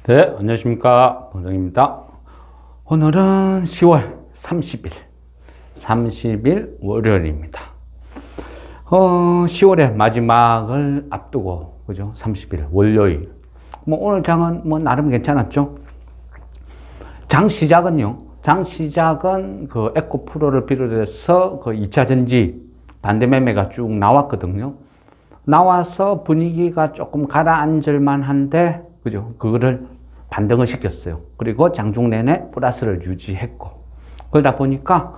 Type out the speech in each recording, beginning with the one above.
네, 안녕하십니까. 봉정입니다. 오늘은 10월 30일 월요일입니다. 10월의 마지막을 앞두고, 그죠? 30일 월요일. 오늘 장은 나름 괜찮았죠? 장 시작은 그 에코프로를 비롯해서 그 2차 전지 반대 매매가 쭉 나왔거든요. 나와서 분위기가 조금 가라앉을 만한데, 그죠? 그거를 반등을 시켰어요. 그리고 장중 내내 플러스를 유지했고. 그러다 보니까,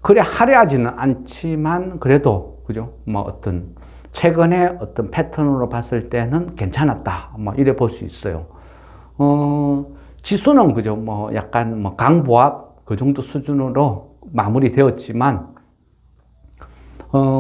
그래 화려하지는 않지만, 그래도, 그죠? 최근에 어떤 패턴으로 봤을 때는 괜찮았다. 이래 볼 수 있어요. 지수는, 그죠? 약간 강보합 그 정도 수준으로 마무리되었지만,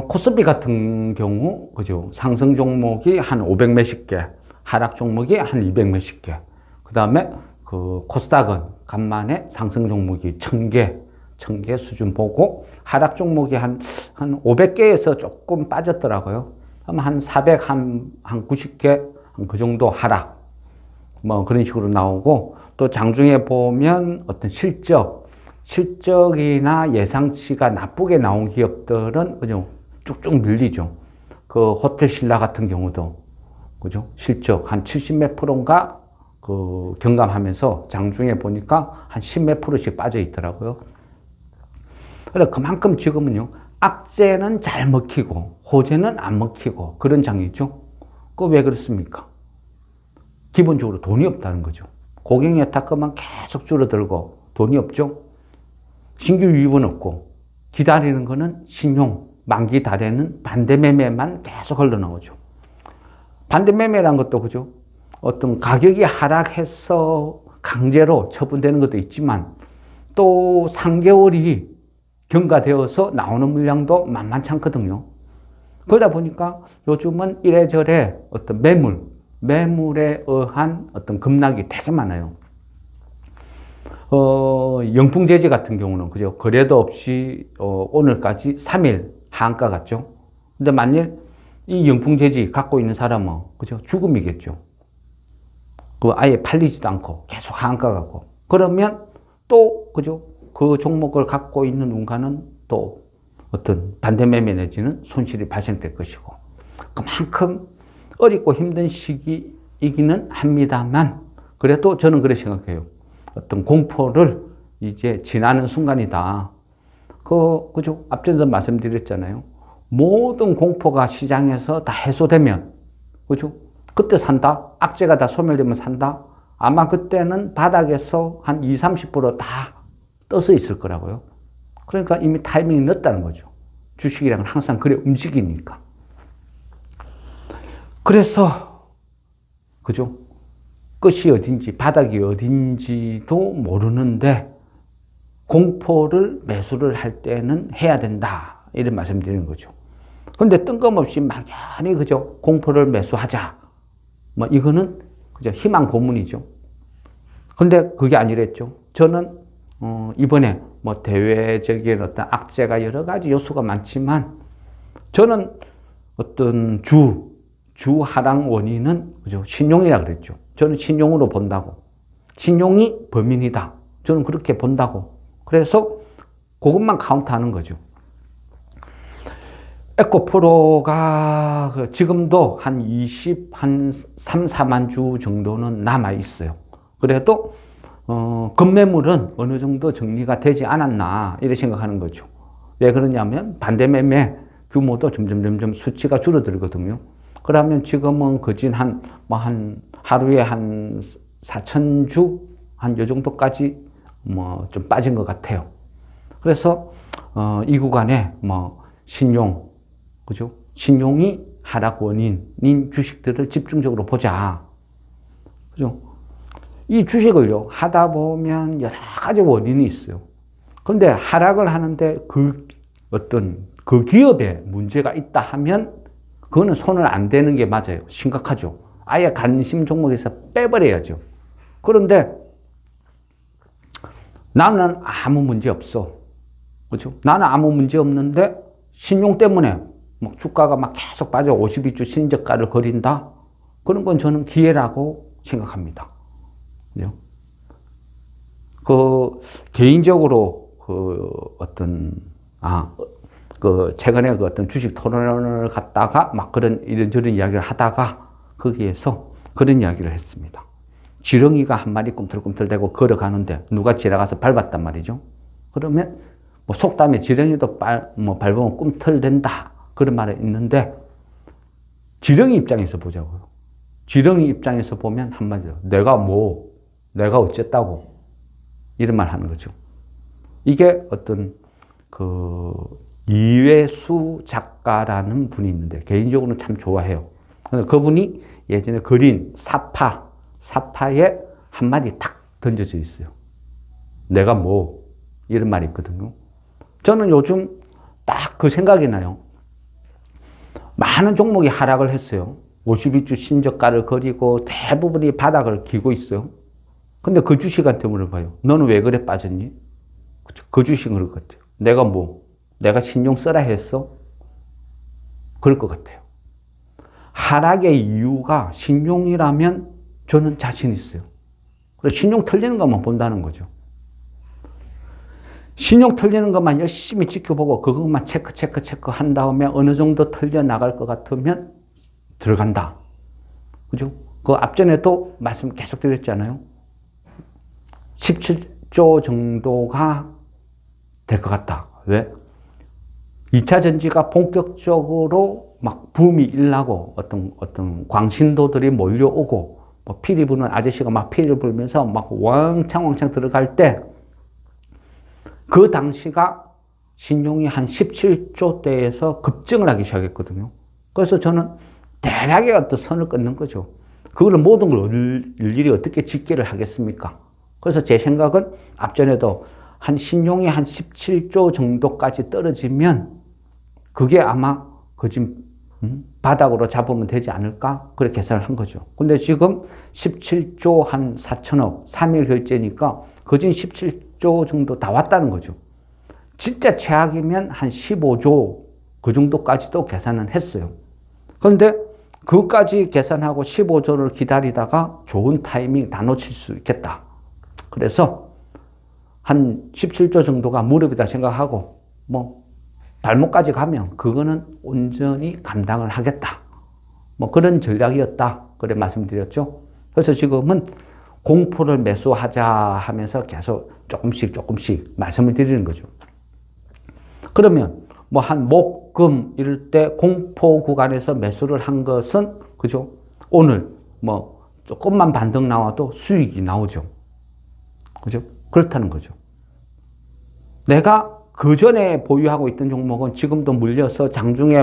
코스피 같은 경우, 그죠? 상승 종목이 한 500 몇십 개, 하락 종목이 한 200 몇십 개. 그 다음에 그 코스닥은 간만에 상승 종목이 1000개 수준 보고, 하락 종목이 한 500개에서 조금 빠졌더라고요. 한 400, 한 90개, 그 정도 하락. 그런 식으로 나오고, 또 장중에 보면 어떤 실적이나 예상치가 나쁘게 나온 기업들은 그냥 쭉쭉 밀리죠. 그 호텔 신라 같은 경우도, 그죠? 실적 한 70 몇 프로인가 그 경감하면서 장중에 보니까 한 10 몇 프로씩 빠져 있더라고요. 그래, 그만큼 지금은요, 악재는 잘 먹히고, 호재는 안 먹히고, 그런 장이죠. 그 왜 그렇습니까? 기본적으로 돈이 없다는 거죠. 고객 예탁금은 계속 줄어들고, 돈이 없죠. 신규 유입은 없고, 기다리는 거는 신용, 만기 달에는 반대매매만 계속 흘러나오죠. 반대매매란 것도, 그죠? 어떤 가격이 하락해서 강제로 처분되는 것도 있지만, 또 3개월이 경과되어서 나오는 물량도 만만치 않거든요. 그러다 보니까 요즘은 이래저래 어떤 매물에 의한 어떤 급락이 되게 많아요. 영풍제지 같은 경우는, 그죠? 거래도 없이, 오늘까지 3일 하한가 갔죠. 근데 만일 이 영풍제지 갖고 있는 사람은, 그죠? 죽음이겠죠. 아예 팔리지도 않고 계속 하한가 가고. 그러면 또, 그죠? 그 종목을 갖고 있는 누군가는 또 어떤 반대매매 내지는 손실이 발생될 것이고. 그만큼 어렵고 힘든 시기이기는 합니다만, 그래도 저는 그렇게 생각해요. 어떤 공포를 이제 지나는 순간이다. 그죠? 앞전도 말씀드렸잖아요. 모든 공포가 시장에서 다 해소되면, 그죠? 그때 산다? 악재가 다 소멸되면 산다? 아마 그때는 바닥에서 한 20, 30%다 떠서 있을 거라고요. 그러니까 이미 타이밍이 늦다는 거죠. 주식이랑은 항상 그래 움직이니까. 그래서, 그죠? 끝이 어딘지, 바닥이 어딘지도 모르는데, 공포를 매수를 할 때는 해야 된다. 이런 말씀드리는 거죠. 근데 뜬금없이 막연히, 그죠? 공포를 매수하자. 이거는, 그죠? 희망 고문이죠. 근데 그게 아니랬죠. 저는, 이번에 대외적인 어떤 악재가 여러 가지 요소가 많지만, 저는 어떤 주 하락 원인은, 그죠? 신용이라 그랬죠. 저는 신용으로 본다고. 신용이 범인이다. 저는 그렇게 본다고. 그래서 그것만 카운트하는 거죠. 에코프로가 지금도 한 3, 4만 주 정도는 남아 있어요. 그래도 급매물은 어느 정도 정리가 되지 않았나 이렇게 생각하는 거죠. 왜 그러냐면 반대매매 규모도 점점 수치가 줄어들거든요. 그러면 지금은 거진 한 하루에 한 4,000주 한 요 정도까지 좀 빠진 것 같아요. 그래서 이 구간에 신용, 그죠? 신용이 하락 원인인 주식들을 집중적으로 보자. 그죠? 이 주식을요, 하다 보면 여러 가지 원인이 있어요. 근데 하락을 하는데 그 기업에 문제가 있다 하면 그거는 손을 안 대는 게 맞아요. 심각하죠. 아예 관심 종목에서 빼버려야죠. 그런데 나는 아무 문제 없어. 그죠? 나는 아무 문제 없는데 신용 때문에 주가가 계속 빠져 52주 신저가를 거린다? 그런 건 저는 기회라고 생각합니다. 그죠? 그, 개인적으로, 최근에 그 어떤 주식 토론을 갖다가 막 그런 이런저런 이야기를 하다가 거기에서 그런 이야기를 했습니다. 지렁이가 한 마리 꿈틀꿈틀대고 걸어가는데 누가 지나가서 밟았단 말이죠. 그러면 뭐 속담에 지렁이도 밟으면 꿈틀댄다. 그런 말이 있는데 지렁이 입장에서 보자고요. 지렁이 입장에서 보면 한마디로 내가 어쨌다고 이런 말 하는 거죠. 이게 어떤 이회수 작가라는 분이 있는데 개인적으로는 참 좋아해요. 그분이 예전에 그린 사파에 한마디 탁 던져져 있어요. 내가 이런 말이 있거든요. 저는 요즘 딱 그 생각이 나요. 많은 종목이 하락을 했어요. 52주 신저가를 그리고 대부분이 바닥을 기고 있어요. 근데 그 주식한테 물어봐요. 너는 왜 그래 빠졌니? 그 주식은 그럴 것 같아요. 내가 신용 써라 했어? 그럴 것 같아요. 하락의 이유가 신용이라면 저는 자신 있어요. 그래서 신용 털리는 것만 본다는 거죠. 신용 털리는 것만 열심히 지켜보고 그것만 체크 한 다음에 어느 정도 털려 나갈 것 같으면 들어간다. 그죠? 그 앞전에도 말씀 계속 드렸잖아요. 17조 정도가 될 것 같다. 왜? 2차 전지가 본격적으로 막 붐이 일나고 어떤 광신도들이 몰려오고 뭐 피리 부는 아저씨가 막 피리를 불면서 막 왕창 들어갈 때 그 당시가 신용이 한 17조 대에서 급증을 하기 시작했거든요. 그래서 저는 대략의 어떤 선을 끊는 거죠. 그걸 모든 걸 일일이 어떻게 집계를 하겠습니까? 그래서 제 생각은 앞전에도 신용이 한 17조 정도까지 떨어지면 그게 아마 바닥으로 잡으면 되지 않을까? 그렇게 계산을 한 거죠. 근데 지금 17조 한 4천억, 3일 결제니까 거진 17조 정도 다 왔다는 거죠. 진짜 최악이면 한 15조 그 정도까지도 계산은 했어요. 그런데 그것까지 계산하고 15조를 기다리다가 좋은 타이밍 다 놓칠 수 있겠다. 그래서 한 17조 정도가 무릎이다 생각하고 발목까지 가면 그거는 온전히 감당을 하겠다. 그런 전략이었다. 그래 말씀드렸죠. 그래서 지금은 공포를 매수하자 하면서 계속 조금씩 말씀을 드리는 거죠. 그러면 한 목, 금 이럴 때 공포 구간에서 매수를 한 것은 그죠? 오늘 조금만 반등 나와도 수익이 나오죠. 그죠? 그렇다는 거죠. 내가 그 전에 보유하고 있던 종목은 지금도 물려서 장중에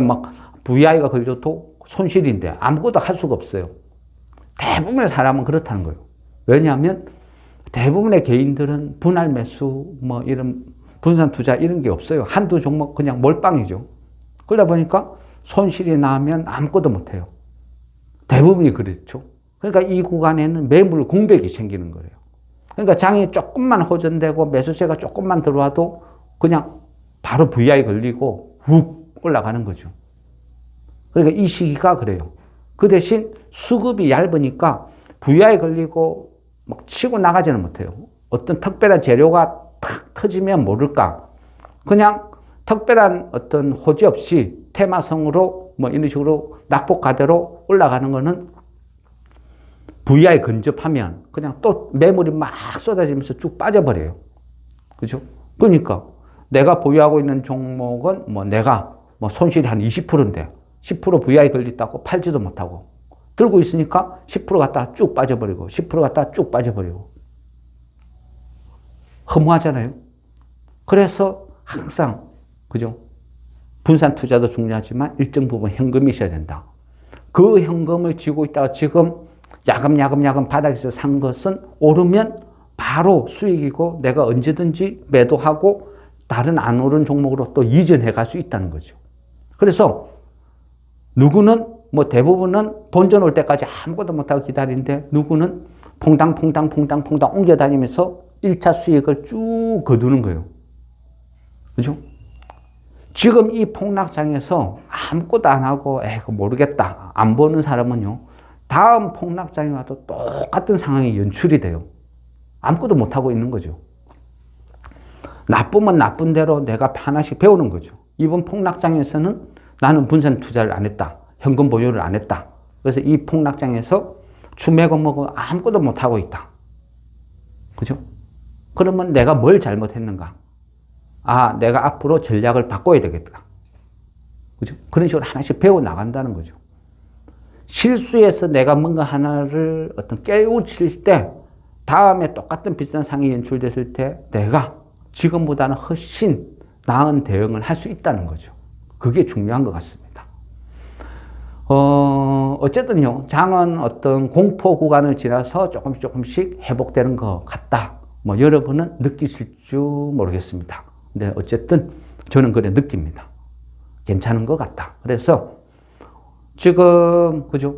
VI가 걸려도 손실인데 아무것도 할 수가 없어요. 대부분의 사람은 그렇다는 거예요. 왜냐하면 대부분의 개인들은 분할 매수, 이런 분산 투자 이런 게 없어요. 한두 종목 그냥 몰빵이죠. 그러다 보니까 손실이 나면 아무것도 못 해요. 대부분이 그렇죠. 그러니까 이 구간에는 매물 공백이 생기는 거예요. 그러니까 장이 조금만 호전되고 매수세가 조금만 들어와도 그냥 바로 VI 걸리고 훅 올라가는 거죠. 그러니까 이 시기가 그래요. 그 대신 수급이 얇으니까 VI 걸리고 치고 나가지는 못해요. 어떤 특별한 재료가 탁 터지면 모를까. 그냥 특별한 어떤 호지 없이 테마성으로 이런 식으로 낙폭가대로 올라가는 거는 VI 근접하면 그냥 또 매물이 막 쏟아지면서 쭉 빠져버려요. 그죠? 그러니까 내가 보유하고 있는 종목은 내가 손실이 한 20%인데 10% VI 걸렸다고 팔지도 못하고 들고 있으니까 10% 갔다가 쭉 빠져버리고 10% 갔다가 쭉 빠져버리고 허무하잖아요. 그래서 항상 그죠? 분산 투자도 중요하지만 일정 부분 현금이 있어야 된다. 그 현금을 쥐고 있다가 지금 야금야금 바닥에서 산 것은 오르면 바로 수익이고 내가 언제든지 매도하고 다른 안 오른 종목으로 또 이전해 갈 수 있다는 거죠. 그래서 누구는 대부분은 본전 올 때까지 아무것도 못하고 기다리는데 누구는 퐁당 옮겨 다니면서 1차 수익을 쭉 거두는 거예요. 그죠? 지금 이 폭락장에서 아무것도 안 하고 모르겠다 안 보는 사람은요 다음 폭락장이 와도 똑같은 상황이 연출이 돼요. 아무것도 못하고 있는 거죠. 나쁘면 나쁜 대로 내가 하나씩 배우는 거죠. 이번 폭락장에서는 나는 분산 투자를 안 했다. 현금 보유를 안 했다. 그래서 이 폭락장에서 추매고 뭐고 아무것도 못하고 있다. 그죠? 그러면 내가 뭘 잘못했는가? 아, 내가 앞으로 전략을 바꿔야 되겠다. 그죠? 그런 식으로 하나씩 배워 나간다는 거죠. 실수해서 내가 뭔가 하나를 어떤 깨우칠 때 다음에 똑같은 비슷한 상황이 연출됐을 때 내가 지금보다는 훨씬 나은 대응을 할 수 있다는 거죠. 그게 중요한 것 같습니다. 어쨌든요, 장은 어떤 공포 구간을 지나서 조금씩 회복되는 것 같다. 뭐 여러분은 느끼실 줄 모르겠습니다. 근데 어쨌든 저는 그래 느낍니다. 괜찮은 것 같다. 그래서 지금 그죠?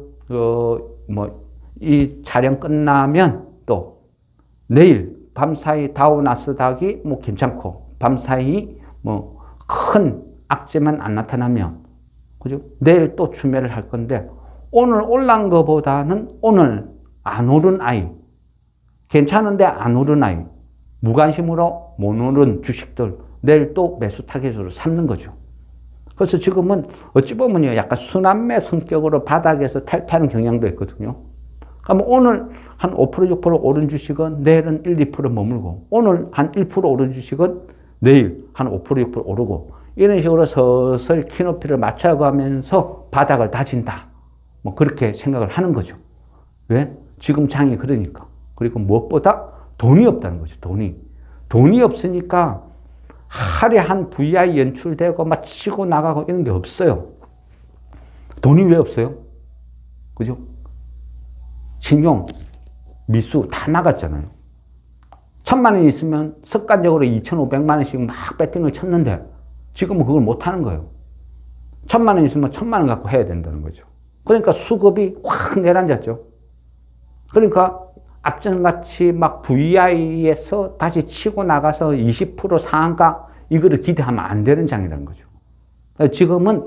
이 촬영 끝나면 또 내일 밤사이 다우 나스닥이 뭐 괜찮고 밤사이 뭐 큰 악재만 안 나타나면 그죠? 내일 또 추매를 할 건데 오늘 올란 것보다는 오늘 안 오른 아이 괜찮은데 안 오른 아이 무관심으로 못 오른 주식들 내일 또 매수 타겟으로 삼는 거죠. 그래서 지금은 어찌 보면요 약간 순환매 성격으로 바닥에서 탈피하는 경향도 있거든요. 그러면 오늘 한 5%, 6% 오른 주식은 내일은 1, 2% 머물고 오늘 한 1% 오른 주식은 내일 한 5%, 6% 오르고 이런 식으로 서서히 키높이를 맞춰가면서 바닥을 다진다. 뭐 그렇게 생각을 하는 거죠. 왜? 지금 장이 그러니까. 그리고 무엇보다 돈이 없다는 거죠. 돈이 없으니까 화려한 VI 연출되고 막 치고 나가고 이런 게 없어요. 돈이 왜 없어요? 그죠? 신용, 미수 다 나갔잖아요. 1,000만 원 있으면 습관적으로 2,500만 원씩 막 배팅을 쳤는데 지금은 그걸 못 하는 거예요. 1,000만 원 있으면 1,000만 원 갖고 해야 된다는 거죠. 그러니까 수급이 확 내려앉았죠. 그러니까 앞전같이 막 VI에서 다시 치고 나가서 20% 상한가 이거를 기대하면 안 되는 장이라는 거죠. 지금은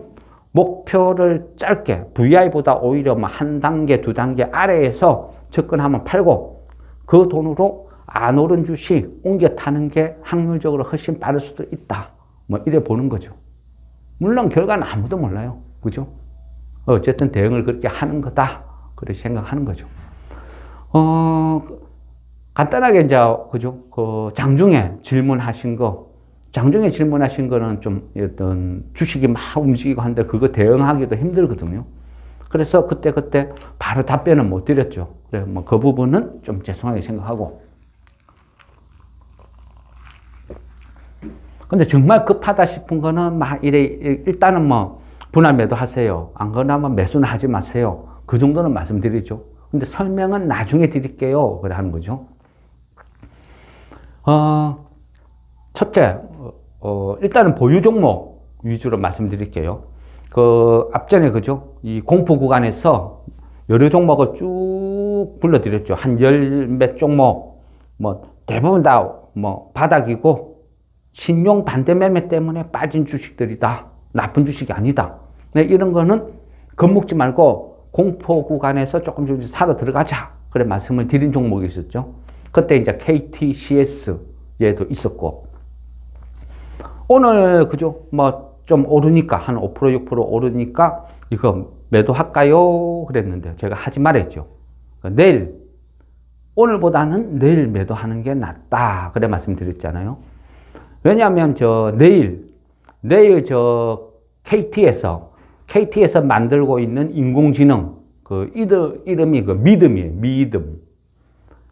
목표를 짧게 VI보다 오히려 한 단계, 두 단계 아래에서 접근하면 팔고 그 돈으로 안 오른 주식 옮겨 타는 게 확률적으로 훨씬 빠를 수도 있다. 뭐 이래 보는 거죠. 물론 결과는 아무도 몰라요. 그죠? 어쨌든 대응을 그렇게 하는 거다. 그렇게 생각하는 거죠. 간단하게 이제 그죠? 장중에 질문하신 거는 좀 어떤 주식이 막 움직이고 한데 그거 대응하기도 힘들거든요. 그래서 그때 바로 답변은 못 드렸죠. 그래 뭐 그 부분은 좀 죄송하게 생각하고. 근데 정말 급하다 싶은 거는 막 일단은 뭐 분할 매도 하세요. 안 그러면 매수는 하지 마세요. 그 정도는 말씀드리죠. 근데 설명은 나중에 드릴게요. 그래 하는 거죠. 첫째, 일단은 보유 종목 위주로 말씀드릴게요. 앞전에 그죠? 이 공포 구간에서 여러 종목을 쭉 불러드렸죠. 한 열 몇 종목, 뭐 대부분 다 뭐 바닥이고 신용 반대 매매 때문에 빠진 주식들이다. 나쁜 주식이 아니다. 네, 이런 거는 겁먹지 말고 공포 구간에서 조금 사러 들어가자. 그래 말씀을 드린 종목이 있었죠. 그때 이제 KTCS 얘도 있었고 오늘 그죠? 뭐 좀 오르니까 한 5%, 6% 오르니까 이거 매도할까요? 그랬는데 제가 하지 말았죠. 내일 오늘보다는 내일 매도하는 게 낫다. 그래 말씀드렸잖아요. 왜냐하면 내일 KT에서 만들고 있는 인공지능 이름이 믿음이에요.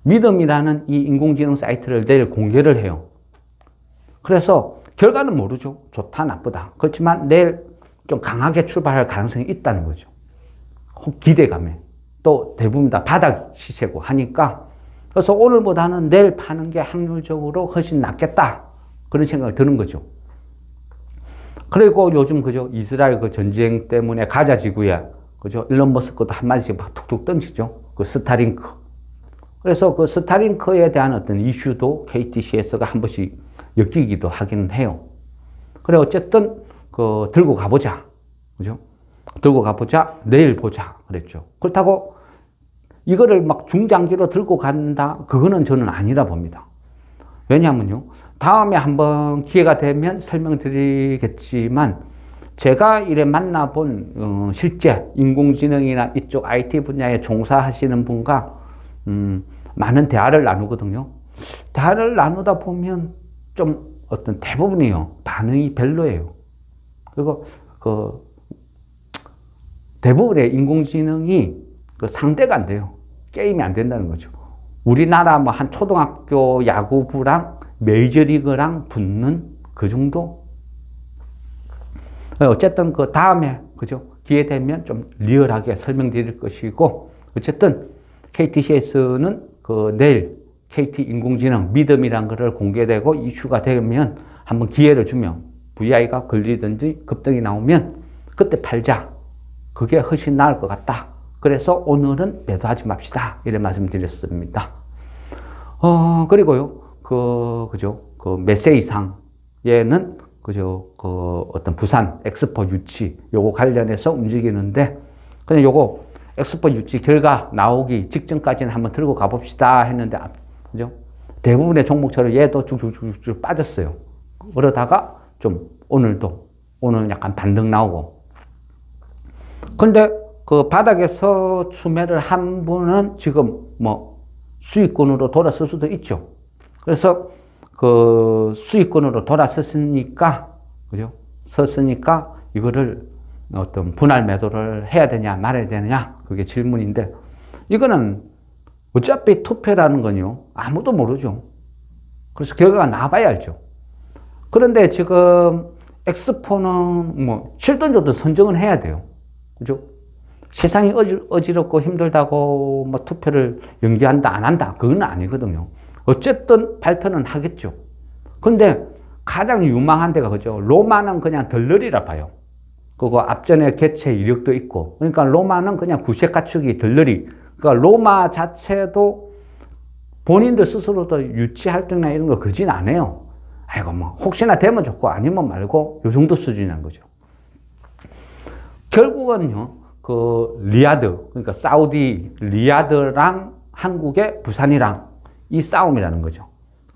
믿음이라는 이 인공지능 사이트를 내일 공개를 해요. 그래서 결과는 모르죠. 좋다, 나쁘다. 그렇지만 내일 좀 강하게 출발할 가능성이 있다는 거죠. 기대감에. 또 대부분 다 바닥 시세고 하니까. 그래서 오늘보다는 내일 파는 게 확률적으로 훨씬 낫겠다. 그런 생각을 드는 거죠. 그리고 요즘 그죠? 이스라엘 전쟁 때문에 가자 지구에 그죠? 일론 머스크도 한마디씩 막 툭툭 던지죠. 스타링크. 그래서 스타링크에 대한 어떤 이슈도 KTCS가 한 번씩 엮이기도 하긴 해요. 그래, 어쨌든, 들고 가보자. 그죠? 들고 가보자. 내일 보자. 그랬죠. 그렇다고 이거를 막 중장기로 들고 간다? 그거는 저는 아니라 봅니다. 왜냐하면요. 다음에 한번 기회가 되면 설명드리겠지만 제가 이래 만나본 실제 인공지능이나 이쪽 IT 분야에 종사하시는 분과 많은 대화를 나누거든요. 대화를 나누다 보면 좀 어떤 대부분이요. 반응이 별로예요. 그리고 그 대부분의 인공지능이 그 상대가 안 돼요. 게임이 안 된다는 거죠. 우리나라 뭐 한 초등학교 야구부랑 메이저리그랑 붙는 그 정도? 어쨌든 그 다음에, 그죠? 기회 되면 좀 리얼하게 설명드릴 것이고, 어쨌든 KTCS는 그 내일 KT 인공지능 믿음이란 거를 공개되고 이슈가 되면 한번 기회를 주면 VI가 걸리든지 급등이 나오면 그때 팔자. 그게 훨씬 나을 것 같다. 그래서 오늘은 매도하지 맙시다. 이래 말씀드렸습니다. 그리고요, 그죠? 그 몇 세 이상에는, 그죠? 그 어떤 부산 엑스포 유치, 요거 관련해서 움직이는데, 그냥 요거 엑스포 유치 결과 나오기 직전까지는 한번 들고 가봅시다 했는데, 그죠? 대부분의 종목처럼 얘도 쭉쭉쭉쭉 빠졌어요. 그러다가 좀 오늘 약간 반등 나오고. 근데 그 바닥에서 추매를 한 분은 지금 뭐 수익권으로 돌아설 수도 있죠. 그래서 그 수익권으로 돌아섰으니까, 그죠? 섰으니까 이거를 어떤 분할 매도를 해야 되냐 말아야 되느냐 그게 질문인데, 이거는 어차피 투표라는 건요 아무도 모르죠. 그래서 결과가 나와봐야 알죠. 그런데 지금 엑스포는 뭐 싫든 좋든 선정은 해야 돼요. 그죠? 세상이 어지럽고 힘들다고 뭐 투표를 연기한다 안 한다 그건 아니거든요. 어쨌든 발표는 하겠죠. 근데 가장 유망한 데가 그죠? 로마는 그냥 덜러리라 봐요. 그거 앞전에 개최 이력도 있고, 그러니까 로마는 그냥 구색 갖추기 덜러리. 그러니까 로마 자체도 본인들 스스로도 유치 활동이나 이런 거 거진 안 해요. 아이고 뭐 혹시나 되면 좋고 아니면 말고 요 정도 수준이라는 거죠. 결국은요, 그 리야드, 그러니까 사우디 리야드랑 한국의 부산이랑 이 싸움이라는 거죠.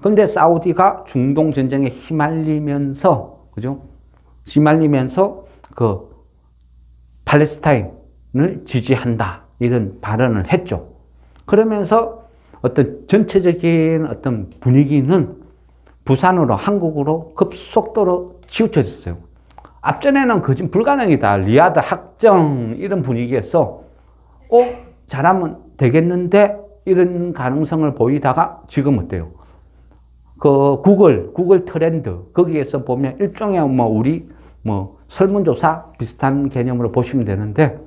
근데 사우디가 중동 전쟁에 휘말리면서, 그죠? 휘말리면서 그 팔레스타인을 지지한다. 이런 발언을 했죠. 그러면서 어떤 전체적인 어떤 분위기는 부산으로, 한국으로 급속도로 치우쳐졌어요. 앞전에는 거진 불가능이다. 리야드 확정 이런 분위기에서 잘하면 되겠는데 이런 가능성을 보이다가 지금 어때요? 그 구글 트렌드 거기에서 보면 일종의 뭐 우리 뭐 설문조사 비슷한 개념으로 보시면 되는데,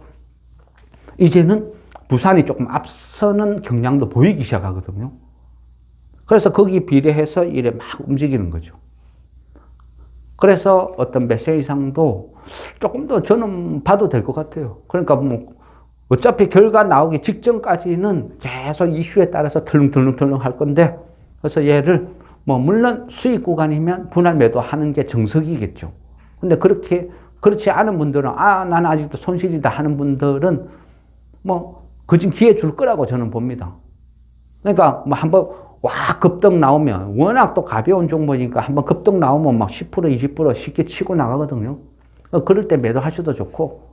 이제는 부산이 조금 앞서는 경향도 보이기 시작하거든요. 그래서 거기 비례해서 이래 막 움직이는 거죠. 그래서 어떤 몇 세 이상도 조금 더 저는 봐도 될 것 같아요. 그러니까 뭐 어차피 결과 나오기 직전까지는 계속 이슈에 따라서 털렁털렁 할 건데, 그래서 얘를 뭐 물론 수익 구간이면 분할 매도하는 게 정석이겠죠. 근데 그렇지 않은 분들은 나는 아직도 손실이다 하는 분들은 뭐 거진 기회 줄 거라고 저는 봅니다. 그러니까 뭐 한번 급등 나오면 워낙 또 가벼운 종목이니까 한번 급등 나오면 막 10% 20% 쉽게 치고 나가거든요. 그럴 때 매도하셔도 좋고,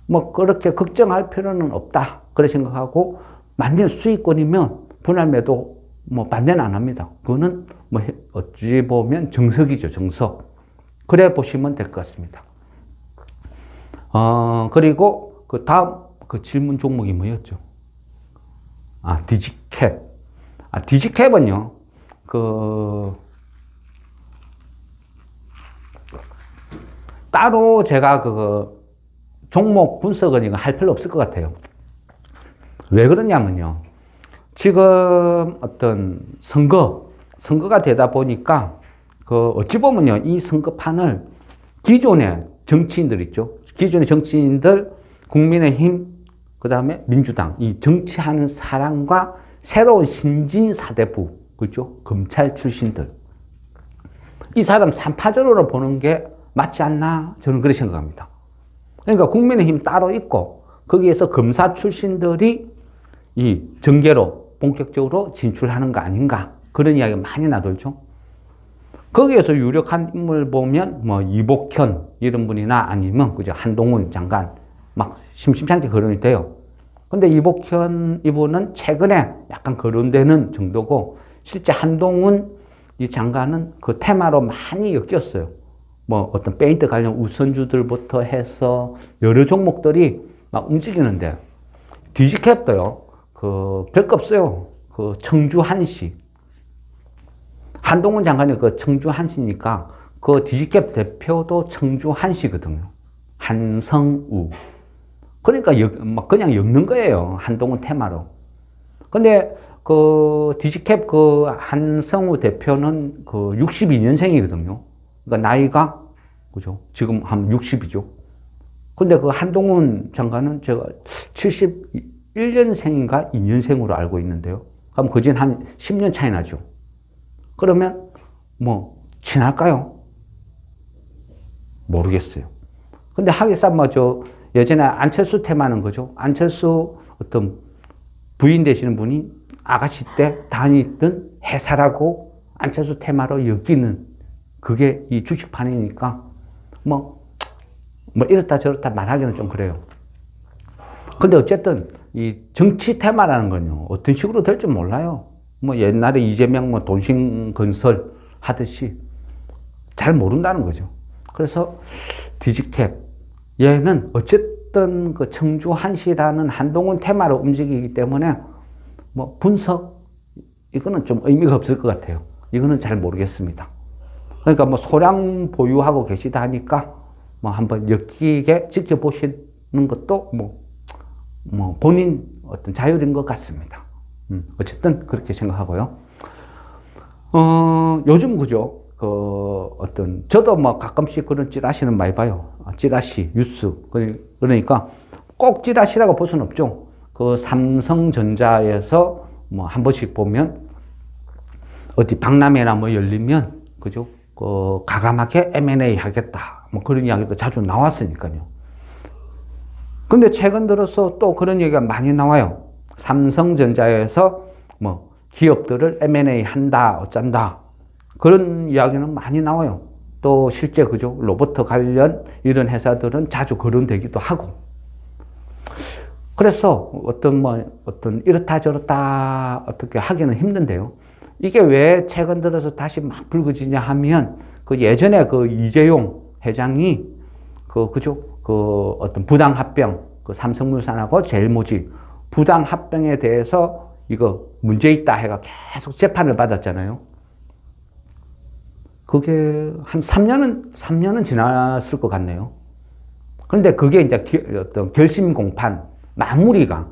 뭐 그렇게 걱정할 필요는 없다 그래 생각하고, 만약 수익권이면 분할 매도 뭐 반대는 안 합니다. 그거는 뭐 어찌 보면 정석이죠, 정석. 그래 보시면 될 것 같습니다. 그리고 그 다음 그 질문 종목이 뭐였죠? 디지캡. 디지캡은요, 따로 제가 종목 분석은 이거 할 필요 없을 것 같아요. 왜 그러냐면요, 지금 어떤 선거가 되다 보니까 어찌 보면요, 이 선거판을 기존의 정치인들 있죠. 기존의 정치인들, 국민의힘, 그 다음에 민주당, 이 정치하는 사람과 새로운 신진 사대부, 그죠? 검찰 출신들. 이 사람 3파전으로 보는 게 맞지 않나? 저는 그렇게 생각합니다. 그러니까 국민의힘 따로 있고, 거기에서 검사 출신들이 이 정계로 본격적으로 진출하는 거 아닌가. 그런 이야기가 많이 나돌죠. 거기에서 유력한 인물 보면 뭐 이복현 이런 분이나 아니면 그죠 한동훈 장관 막 심심찮게 거론이 돼요. 근데 이복현 이분은 최근에 약간 거론되는 정도고 실제 한동훈 이 장관은 그 테마로 많이 엮였어요. 뭐 어떤 페인트 관련 우선주들부터 해서 여러 종목들이 막 움직이는데 디지캡도요. 그 별거 없어요. 그 청주 한시. 한동훈 장관이 그 청주 한시니까 그 디지캡 대표도 청주 한시거든요. 한성우. 그러니까 막 그냥 엮는 거예요. 한동훈 테마로. 근데 그 디지캡 그 한성우 대표는 그 62년생이거든요. 그러니까 나이가 그죠? 지금 한 60이죠. 근데 그 한동훈 장관은 제가 71년생인가 2년생으로 알고 있는데요. 그럼 그진 한 10년 차이 나죠. 그러면 뭐 친할까요? 모르겠어요. 근데 하기사 뭐 저 예전에 안철수 테마는 거죠. 안철수 어떤 부인 되시는 분이 아가씨 때 다니던 회사라고 안철수 테마로 엮이는 그게 이 주식판이니까 뭐 이렇다 저렇다 말하기는 좀 그래요. 근데 어쨌든 이 정치 테마라는 건요 어떤 식으로 될지 몰라요. 뭐 옛날에 이재명 뭐 돈신건설 하듯이 잘 모른다는 거죠. 그래서 디지캡 얘는 어쨌든 그 청주 한시라는 한동훈 테마로 움직이기 때문에 뭐 분석 이거는 좀 의미가 없을 것 같아요. 이거는 잘 모르겠습니다. 그러니까 뭐 소량 보유하고 계시다 하니까 뭐 한번 엮이게 지켜보시는 것도 뭐 본인 어떤 자율인 것 같습니다. 어쨌든 그렇게 생각하고요. 요즘 그죠? 저도 뭐 가끔씩 그런 찌라시는 많이 봐요. 찌라시, 뉴스. 그러니까 꼭 찌라시라고 볼 수는 없죠. 그 삼성전자에서 뭐 한 번씩 보면 어디 박람회나 뭐 열리면, 그죠? 가감하게 M&A 하겠다. 뭐 그런 이야기도 자주 나왔으니까요. 근데 최근 들어서 또 그런 얘기가 많이 나와요. 삼성전자에서 뭐 기업들을 M&A 한다, 어쩐다. 그런 이야기는 많이 나와요. 또 실제 그죠? 로봇 관련 이런 회사들은 자주 거론되기도 하고. 그래서 어떤 이렇다 저렇다 어떻게 하기는 힘든데요. 이게 왜 최근 들어서 다시 막 불거지냐 하면 그 예전에 그 이재용 회장이 그죠? 어떤 부당합병, 삼성물산하고 제일모직 부당합병에 대해서 이거 문제 있다 해가 계속 재판을 받았잖아요. 그게 한 3년은 지났을 것 같네요. 그런데 그게 이제 어떤 결심 공판, 마무리가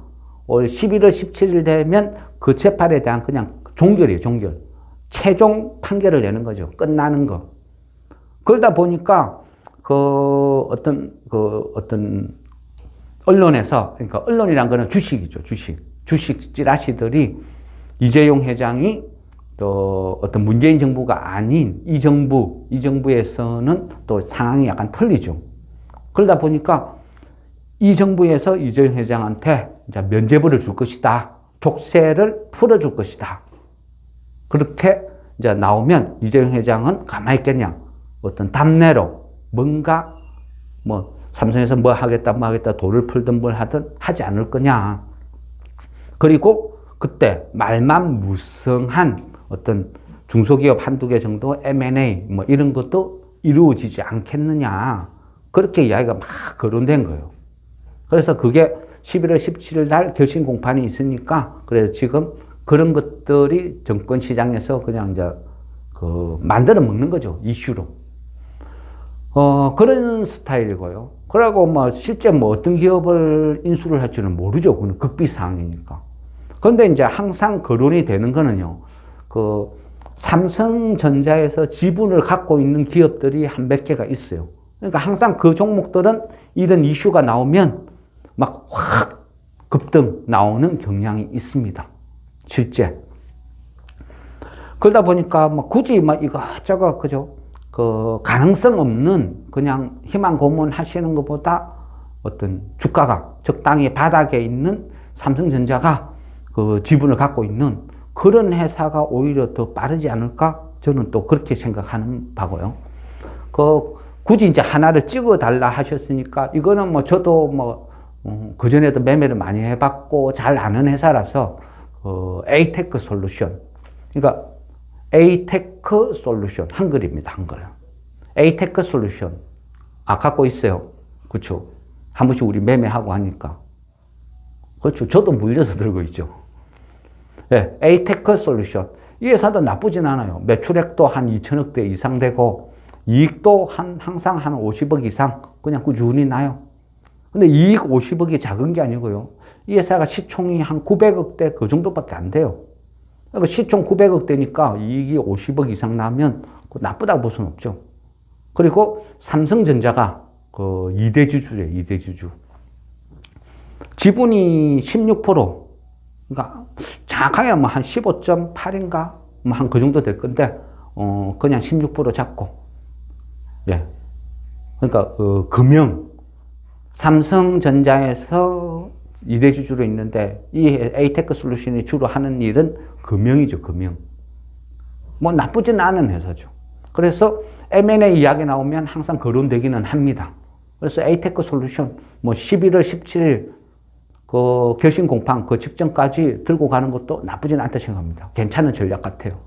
올 11월 17일 되면 그 재판에 대한 그냥 종결이에요, 종결. 최종 판결을 내는 거죠. 끝나는 거. 그러다 보니까 어떤 언론에서, 그러니까 언론이란 거는 주식이죠, 주식 찌라시들이 이재용 회장이 또 어떤 문재인 정부가 아닌 이 정부에서는 또 상황이 약간 틀리죠. 그러다 보니까 이 정부에서 이재용 회장한테 이제 면죄부를 줄 것이다. 족쇄를 풀어줄 것이다. 그렇게 이제 나오면 이재용 회장은 가만히 있겠냐. 어떤 답례로 뭔가 뭐 삼성에서 뭐 하겠다 돈을 풀든 뭘 하든 하지 않을 거냐. 그리고 그때 말만 무성한 어떤 중소기업 한두 개 정도 M&A 뭐 이런 것도 이루어지지 않겠느냐. 그렇게 이야기가 막 거론된 거예요. 그래서 그게 11월 17일 날 결심 공판이 있으니까 그래서 지금 그런 것들이 정권 시장에서 그냥 이제 만들어 먹는 거죠. 이슈로. 그런 스타일이고요. 그러고 뭐 실제 뭐 어떤 기업을 인수를 할지는 모르죠. 그건 극비 사항이니까. 그런데 이제 항상 거론이 되는 거는요. 삼성전자에서 지분을 갖고 있는 기업들이 한 몇 개가 있어요. 그러니까 항상 그 종목들은 이런 이슈가 나오면 막 확 급등 나오는 경향이 있습니다. 실제. 그러다 보니까 뭐 굳이 막 이것저것, 그죠? 가능성 없는 그냥 희망 고문하시는 것보다 어떤 주가가 적당히 바닥에 있는 삼성전자가 그 지분을 갖고 있는 그런 회사가 오히려 더 빠르지 않을까? 저는 또 그렇게 생각하는 바고요. 굳이 이제 하나를 찍어 달라 하셨으니까 이거는 뭐 저도 그전에도 매매를 많이 해봤고 잘 아는 회사라서 에이테크 솔루션. 그러니까 에이테크 솔루션. 한글입니다. 한글. 에이테크 솔루션. 갖고 있어요. 그렇죠. 한 번씩 우리 매매하고 하니까. 그렇죠. 저도 물려서 들고 있죠. 네, 에이테크 솔루션. 이 회사도 나쁘진 않아요. 매출액도 한 2천억대 이상 되고 이익도 항상 한 50억 이상 그냥 꾸준히 나요. 근데 이익 50억이 작은 게 아니고요. 이 회사가 시총이 한 900억대 그 정도밖에 안 돼요. 그러니까 시총 900억대니까 이익이 50억 이상 나면 나쁘다고 볼 수는 없죠. 그리고 삼성전자가 그 2대 주주래요. 2대 주주. 지분이 16%. 그러니까 정확하게 뭐 한 15.8인가? 뭐 한 그 정도 될 건데, 그냥 16% 잡고. 예. 그러니까, 삼성전자에서 2대 주주로 있는데, 이 에이테크 솔루션이 주로 하는 일은 금융이죠, 금융. 뭐 나쁘진 않은 회사죠. 그래서 M&A 이야기 나오면 항상 거론되기는 합니다. 그래서 에이테크 솔루션, 뭐 11월 17일 그 결심 공판 그 직전까지 들고 가는 것도 나쁘진 않다 생각합니다. 괜찮은 전략 같아요.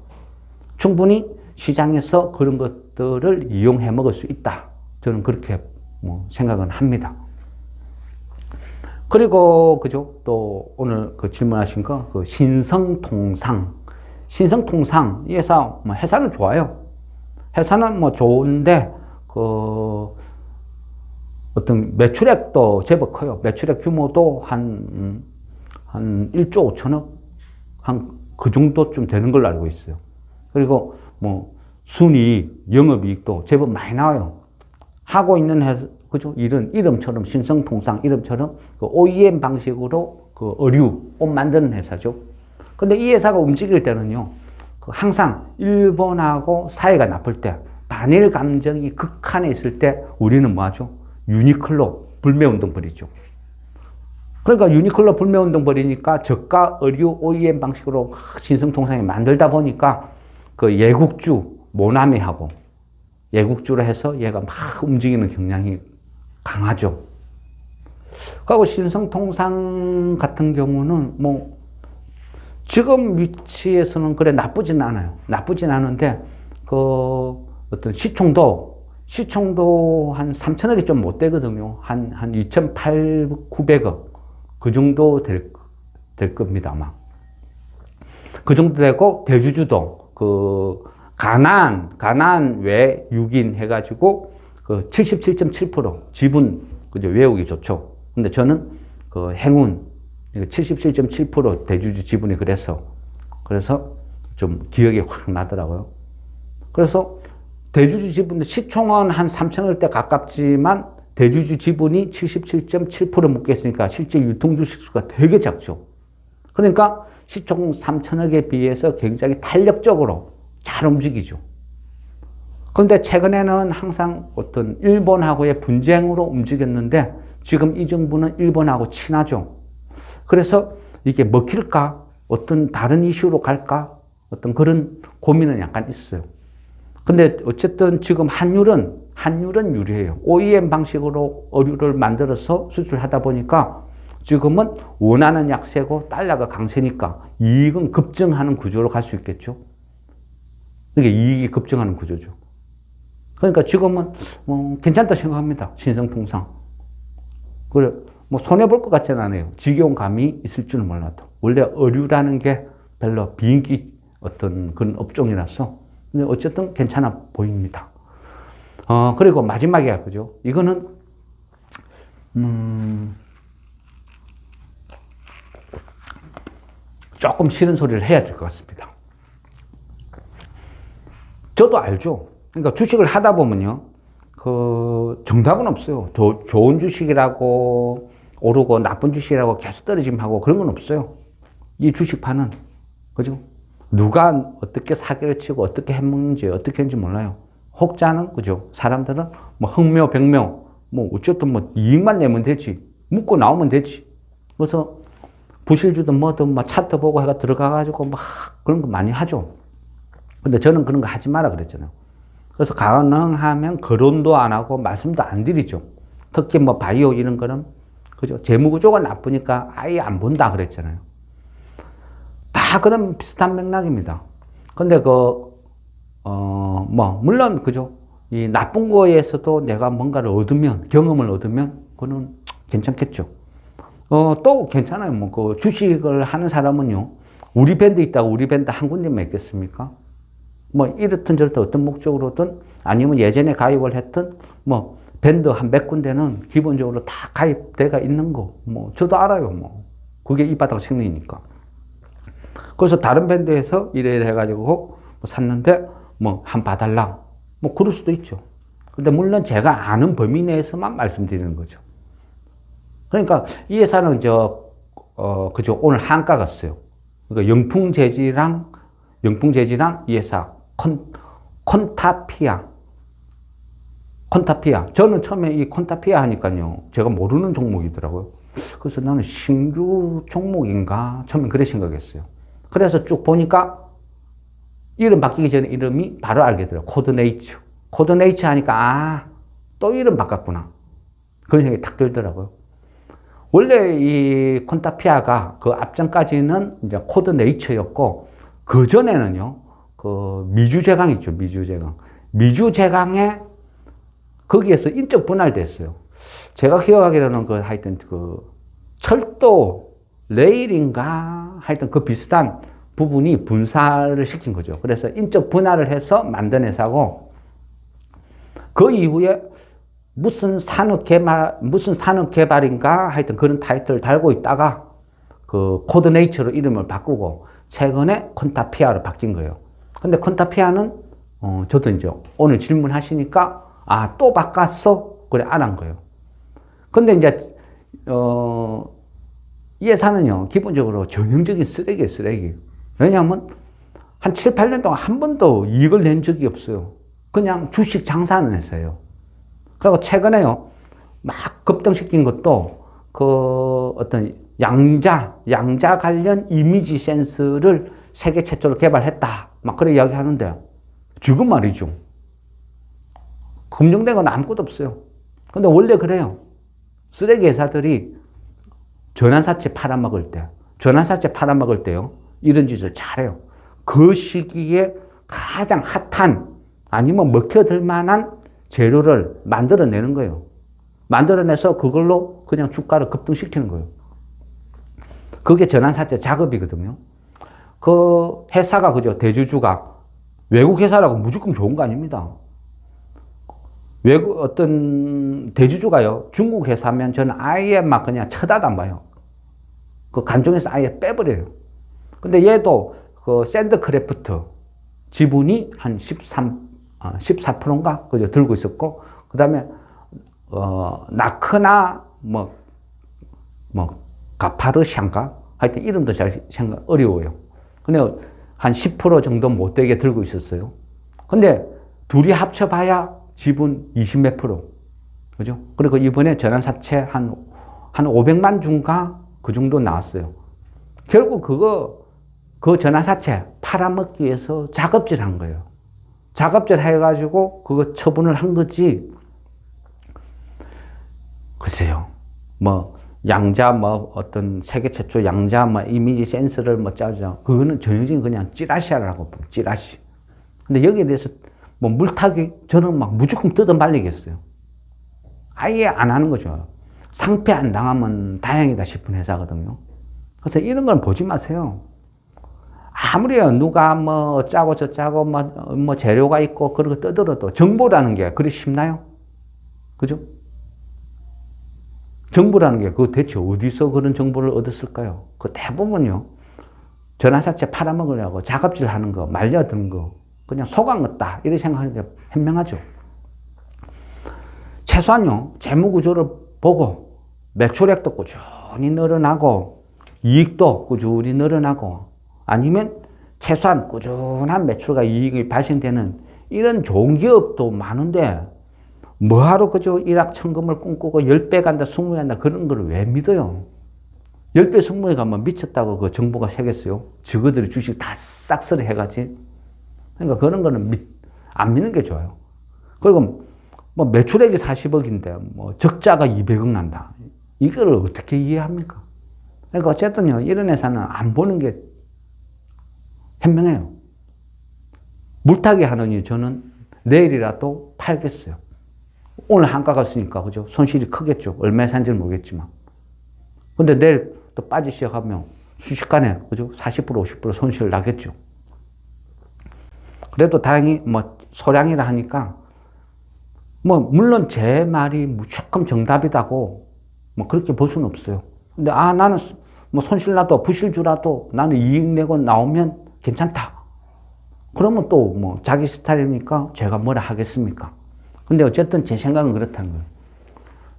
충분히 시장에서 그런 것들을 이용해 먹을 수 있다. 저는 그렇게 생각은 합니다. 그리고 그죠? 또 오늘 그 질문하신 거 그 신성통상. 신성통상 이 회사 회사는 좋아요. 회사는 좋은데 어떤 매출액도 제법 커요. 매출액 규모도 한 1조 5천억? 한 그 정도쯤 되는 걸로 알고 있어요. 그리고 순이익, 영업이익도 제법 많이 나와요. 하고 있는 회사, 그죠? 이름처럼, 신성통상 이름처럼 그 OEM 방식으로 그 의류, 옷 만드는 회사죠. 근데 이 회사가 움직일 때는요, 항상 일본하고 사이가 나쁠 때, 반일 감정이 극한에 있을 때 우리는 뭐 하죠? 유니클로 불매운동 벌이죠. 그러니까 유니클로 불매운동 벌이니까 저가 의류 OEM 방식으로 신성통상이 만들다 보니까 그 예국주 모나미하고 예국주로 해서 얘가 막 움직이는 경향이 강하죠. 그리고 신성통상 같은 경우는 지금 위치에서는 그래 나쁘진 않아요. 나쁘진 않은데 어떤 시총도 한 3천억이 좀 못 되거든요. 한 2,800, 900억. 그 정도 될 겁니다, 아마. 그 정도 되고, 대주주도, 가난 외 6인 해가지고, 77.7% 지분, 그죠, 외우기 좋죠. 근데 저는 행운, 77.7% 대주주 지분이 그래서 좀 기억이 확 나더라고요. 그래서 대주주 지분도 시총은 한 3천억대 가깝지만 대주주 지분이 77.7% 묶였으니까 실제 유통 주식 수가 되게 작죠. 그러니까 시총 3천억에 비해서 굉장히 탄력적으로 잘 움직이죠. 그런데 최근에는 항상 어떤 일본하고의 분쟁으로 움직였는데 지금 이 정부는 일본하고 친하죠. 그래서 이게 먹힐까? 어떤 다른 이슈로 갈까? 어떤 그런 고민은 약간 있어요. 근데 어쨌든 지금 환율은 유리해요. OEM 방식으로 의류를 만들어서 수출하다 보니까 지금은 원화는 약세고 달러가 강세니까 이익은 급증하는 구조로 갈 수 있겠죠. 이게 이익이 급증하는 구조죠. 그러니까 지금은 괜찮다 생각합니다. 신성통상. 그래 손해볼 것 같지는 않아요. 지겨운 감이 있을 줄은 몰라도. 원래 의류라는 게 별로 비인기 어떤 그런 업종이라서 근데 어쨌든 괜찮아 보입니다. 그리고 마지막에, 그죠? 이거는, 조금 싫은 소리를 해야 될 것 같습니다. 저도 알죠. 그러니까 주식을 하다 보면요, 정답은 없어요. 좋은 주식이라고 오르고 나쁜 주식이라고 계속 떨어짐 하고 그런 건 없어요. 이 주식판은, 그죠? 누가 어떻게 사기를 치고 어떻게 해먹는지 어떻게 했는지 몰라요. 혹자는, 그죠? 사람들은 흥묘, 백묘, 어쨌든 이익만 내면 되지. 묻고 나오면 되지. 그래서 부실주든 뭐든 뭐 차트 보고 해가 들어가가지고 막 그런 거 많이 하죠. 근데 저는 그런 거 하지 마라 그랬잖아요. 그래서 가능하면 거론도 안 하고 말씀도 안 드리죠. 특히 뭐 바이오 이런 거는 그죠? 재무구조가 나쁘니까 아예 안 본다 그랬잖아요. 다 그런 비슷한 맥락입니다. 근데 물론 그죠? 이 나쁜 거에서도 내가 뭔가를 얻으면, 경험을 얻으면 그거는 괜찮겠죠. 또 괜찮아요. 뭐 그 주식을 하는 사람은요. 우리 밴드 있다고 우리 밴드 한 군데만 있겠습니까? 뭐 이렇든 저렇든 어떤 목적으로든 아니면 예전에 가입을 했던 뭐 밴드 한 몇 군데는 기본적으로 다 가입돼가 있는 거. 뭐 저도 알아요. 뭐 그게 이 바닥 생리니까. 그래서 다른 밴드에서 이래 해가지고 샀는데 뭐 한 봐달라. 뭐 그럴 수도 있죠. 근데 물론 제가 아는 범위 내에서만 말씀드리는 거죠. 그러니까 이 회사는 그죠. 오늘 한가 갔어요. 그러니까 영풍재지랑 이 회사 콘타피아. 저는 처음에 이 콘타피아 하니까요. 제가 모르는 종목이더라고요. 그래서 나는 신규 종목인가? 처음에 그래 생각했어요. 그래서 쭉 보니까 이름 바뀌기 전에 이름이 바로 알게 되더라고요. 코드네이처 하니까 또 이름 바꿨구나. 그런 생각이 탁 들더라고요. 원래 이 콘타피아가 그 앞전까지는 이제 코드네이처였고 그 전에는요. 그 미주제강 있죠. 미주제강에 거기에서 인적 분할됐어요. 제가 기억하기로는 하여튼 철도 레일인가 하여튼 그 비슷한 부분이 분사를 시킨 거죠. 그래서 인적 분할을 해서 만든 회사고 그 이후에 무슨 산업개발인가 하여튼 그런 타이틀을 달고 있다가 그 코드네이처로 이름을 바꾸고 최근에 콘타피아로 바뀐 거예요. 근데 콘타피아는 저도 이제 오늘 질문하시니까 또 바꿨어? 그래 안 한 거예요. 근데 이제 이 회사는요 기본적으로 전형적인 쓰레기예요. 쓰레기. 왜냐하면 한 7, 8년 동안 한 번도 이익을 낸 적이 없어요. 그냥 주식 장사하는 회사예요. 그리고 최근에요 막 급등시킨 것도 그 어떤 양자 관련 이미지 센서를 세계 최초로 개발했다. 막 그런 이야기 하는데 지금 말이죠. 검증된 건 아무것도 없어요. 근데 원래 그래요. 쓰레기 회사들이 전환사채 팔아먹을 때요. 이런 짓을 잘해요. 그 시기에 가장 핫한 아니면 먹혀들 만한 재료를 만들어내는 거예요. 만들어내서 그걸로 그냥 주가를 급등시키는 거예요. 그게 전환사채 작업이거든요. 그 회사가 그죠. 대주주가 외국 회사라고 무조건 좋은 거 아닙니다. 외국 어떤 대주주가요. 중국 회사면 저는 아예 막 그냥 쳐다도 안 봐요. 그 간종에서 아예 빼버려요. 근데 얘도 그 샌드크래프트 지분이 한 14%인가 그죠 들고 있었고 그 다음에 나크나 가파르샹가 하여튼 이름도 잘 생각 어려워요. 근데 한 10% 정도 못 되게 들고 있었어요. 근데 둘이 합쳐봐야 지분 20몇 %. 그죠? 그리고 이번에 전환사채 한 500만 주인가 그 정도 나왔어요. 결국 그 전환사채 팔아먹기 위해서 작업질 한 거예요. 작업질 해가지고 그거 처분을 한 거지. 글쎄요. 어떤 세계 최초 양자 이미지 센서를 짜자. 그거는 전형적인 그냥 찌라시라고 봅니다. 찌라시. 근데 여기에 대해서 물타기 저는 막 무조건 뜯어 말리겠어요. 아예 안 하는 거죠. 상패 안 당하면 다행이다 싶은 회사거든요. 그래서 이런 건 보지 마세요. 아무리요 누가 짜고 저짜고 재료가 있고 그런 거 떠들어도 정보라는 게 그리 쉽나요? 그죠? 정보라는 게 그 대체 어디서 그런 정보를 얻었을까요? 그 대부분요 전환사채 팔아먹으려고 작업질 하는 거 말려드는 거 그냥 속한 것다 이렇게 생각하는 게 현명하죠. 최소한요 재무구조를 보고 매출액도 꾸준히 늘어나고 이익도 꾸준히 늘어나고 아니면 최소한 꾸준한 매출과 이익이 발생되는 이런 좋은 기업도 많은데 뭐하러 그저 일확천금을 꿈꾸고 10배 간다 20배 간다 그런 걸 왜 믿어요? 10배 승부에 가면 미쳤다고 그 정보가 새겠어요. 저거들이 주식 다 싹쓸이 해가지. 그러니까 그런 거는 안 믿는 게 좋아요. 그리고 뭐 매출액이 40억인데 뭐 적자가 200억 난다. 이거를 어떻게 이해합니까? 그러니까 어쨌든요, 이런 회사는 안 보는 게 현명해요. 물타기 하느니 저는 내일이라도 팔겠어요. 오늘 한가 갔으니까, 그죠? 손실이 크겠죠. 얼마에 산지는 모르겠지만. 근데 내일 또 빠지기 시작하면 순식간에, 그죠? 40%, 50% 손실 나겠죠. 그래도 다행히 뭐 소량이라 하니까, 뭐, 물론 제 말이 무조건 정답이다고, 뭐 그렇게 볼 수는 없어요. 근데, 나는 뭐 손실 나도 부실 주라도 나는 이익 내고 나오면 괜찮다. 그러면 또 뭐 자기 스타일이니까 제가 뭐라 하겠습니까? 근데 어쨌든 제 생각은 그렇다는 거예요.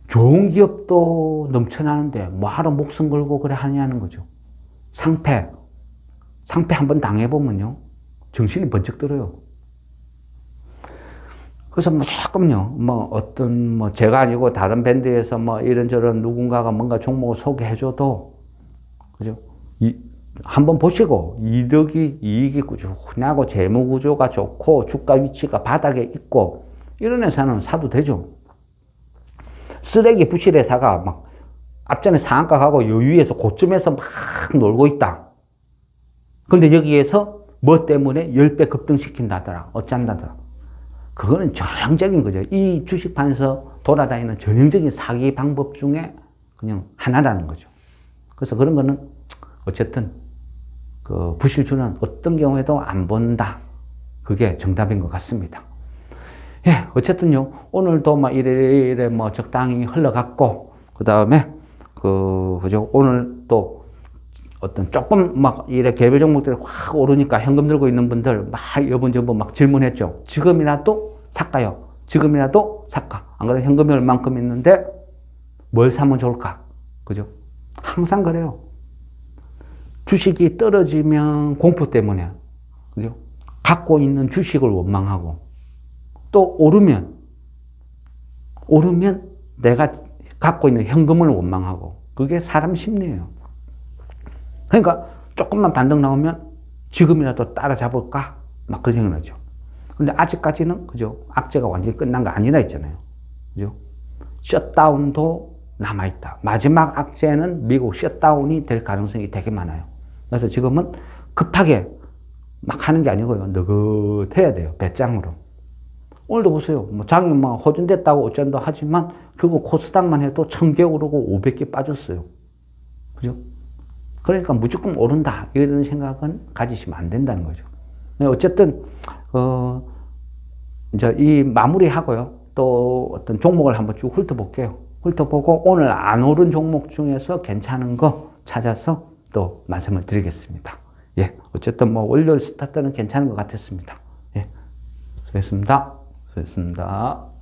좋은 기업도 넘쳐나는데 뭐하러 목숨 걸고 그래 하냐는 거죠. 상패 한번 당해보면요, 정신이 번쩍 들어요. 그래서 무조건요, 뭐 어떤 뭐 제가 아니고 다른 밴드에서 뭐 이런저런 누군가가 뭔가 종목을 소개해줘도, 그죠? 한번 보시고 이익이 꾸준하고 재무 구조가 좋고 주가 위치가 바닥에 있고 이런 회사는 사도 되죠. 쓰레기 부실 회사가 막 앞전에 상한가 가고 여유에서 고점에서 막 놀고 있다. 그런데 여기에서 뭐 때문에 10배 급등시킨다더라, 어쩐다더라. 그거는 전형적인 거죠. 이 주식판에서 돌아다니는 전형적인 사기 방법 중에 그냥 하나라는 거죠. 그래서 그런 거는 어쨌든 그 부실주는 어떤 경우에도 안 본다. 그게 정답인 것 같습니다. 예, 어쨌든요, 오늘도 막 이래 뭐 적당히 흘러갔고, 그 다음에 그죠, 오늘 또 어떤 조금 막 이래 개별 종목들이 확 오르니까 현금 들고 있는 분들 막 여분 막 질문했죠. 지금이라도 살까요? 지금이라도 살까? 안 그래도 현금이 얼만큼 있는데 뭘 사면 좋을까? 그죠? 항상 그래요. 주식이 떨어지면 공포 때문에, 그죠? 갖고 있는 주식을 원망하고, 또 오르면 내가 갖고 있는 현금을 원망하고, 그게 사람 심리예요. 그러니까 조금만 반등 나오면 지금이라도 따라잡을까? 막 그런 생각을 하죠. 근데 아직까지는, 그죠? 악재가 완전히 끝난 거 아니라 했잖아요. 그죠? 셧다운도 남아있다. 마지막 악재는 미국 셧다운이 될 가능성이 되게 많아요. 그래서 지금은 급하게 막 하는 게 아니고요. 느긋해야 돼요. 배짱으로. 오늘도 보세요. 뭐 장이 막 호전됐다고 어쩐다 하지만 결국 코스닥만 해도 1000개 오르고 500개 빠졌어요. 그죠? 그러니까 무조건 오른다. 이런 생각은 가지시면 안 된다는 거죠. 어쨌든, 이제 이 마무리하고요. 또 어떤 종목을 한번 쭉 훑어볼게요. 훑어보고 오늘 안 오른 종목 중에서 괜찮은 거 찾아서 또 말씀을 드리겠습니다. 예, 어쨌든 뭐 월요일 스타트는 괜찮은 것 같았습니다. 예, 수고했습니다. 수고했습니다.